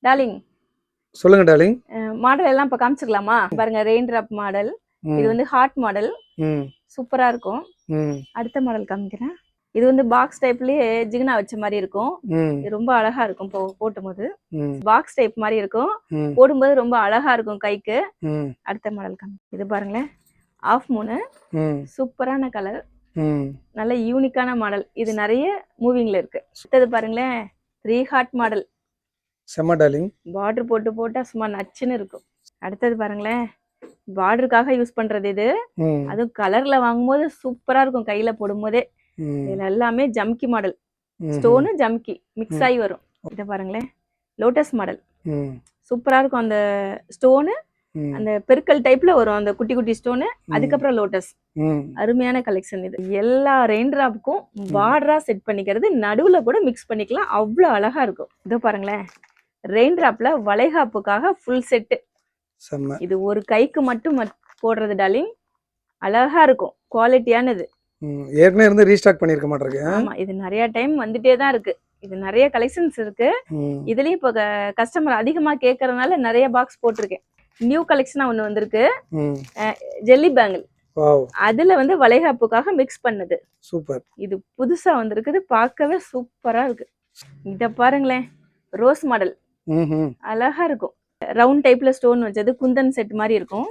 Darling சொல்லுங்க darling. Model எல்லாம் இப்ப காமிச்சுக்கலாமா? பாருங்க, ரெயின் டிராப் மாடல். இது வந்து ஹார்ட் மாடல். சூப்பரா இருக்கும். அடுத்த மாடல் காமிக்கிறேன். இது வந்து பாக்ஸ் டைப்லயே ஜிகினா வச்ச மாதிரி இருக்கும். இது ரொம்ப அழகா இருக்கும் போடும்போது. பாக்ஸ் டைப் மாதிரி இருக்கும், போடும்போது ரொம்ப அழகா இருக்கும் கைக்கு. அடுத்த மாடல் காமி. இது பாருங்களேன், ஆஃப் மூணு, சூப்பரான கலர், நல்ல யூனிக்கான மாடல். இது நிறைய மூவிங்ல இருக்கு. அடுத்தது பாருங்களேன், 3 ஹார்ட் மாடல். செம்ம டார்லிங். பார்டர் போட்டு போட்டா சும்மா நச்சுன்னு இருக்கும். அடுத்தது பாருங்களேன், பார்டருக்காக யூஸ் பண்றது இது. அதுவும் கலர்ல வாங்கும்போது சூப்பரா இருக்கும் கையில போடும்போதே. இதுல எல்லாமே jamki model, stone jamki mix ஆகி வரும். இதை பாருங்களேன், லோட்டஸ் மாடல். சூப்பரா இருக்கும். அந்த ஸ்டோனு அந்த பெருக்கல் டைப்ல வரும், அந்த குட்டி குட்டி ஸ்டோனு, அதுக்கப்புறம் லோட்டஸ். அருமையான கலெக்ஷன் இது. எல்லா ரெயின் டிராப்புக்கும் பார்டரா செட் பண்ணிக்கிறது, நடுவுல கூட மிக்ஸ் பண்ணிக்கலாம், அவ்வளவு அழகா இருக்கும். இதோ பாருங்களேன், ரெயின் டிராப்ல வளைகாப்புக்காக ஃபுல் செட்டு. இது ஒரு கைக்கு மட்டும் போடுறது டார்லிங், அழகா இருக்கும், குவாலிட்டியானது. ஏற்கனவே இருந்து ரீஸ்டாக் பண்ணிருக்க மாட்டேங்க. ஆமா, இது நிறைய டைம் வந்துட்டே தான் இருக்கு. இது நிறைய கலெக்ஷன்ஸ் இருக்கு. இதுலயும் இப்போ கஸ்டமர் அதிகமா கேட்கறதுனால நிறைய பாக்ஸ் போட்டிருக்கேன். நியூ கலெக்ஷனா ஒண்ணு வந்திருக்கு, ஜெல்லி பேங்கிள். அதுல வந்து வளைகாப்புக்காக மிக்ஸ் பண்ணது. சூப்பர். இது புதுசா வந்திருக்குது, பார்க்கவே சூப்பரா இருக்கு. இத பாருங்களேன், ரோஸ் மாடல். அழகா இருக்கும். ரவுண்ட் டைப்ல ஸ்டோன் வச்சது, குந்தன் செட் மாதிரி இருக்கும்.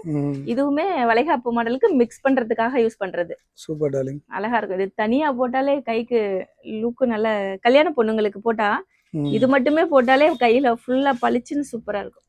இதுவுமே வளைகாப்பு மாடலுக்கு மிக்ஸ் பண்றதுக்காக யூஸ் பண்றது. Super darling. அழகா இருக்கும். இது தனியா போட்டாலே கைக்கு லுக்கு நல்ல, கல்யாண பொண்ணுங்களுக்கு போட்டா இது மட்டுமே போட்டாலே கையில ஃபுல்லா பளிச்சுன்னு சூப்பரா இருக்கும்.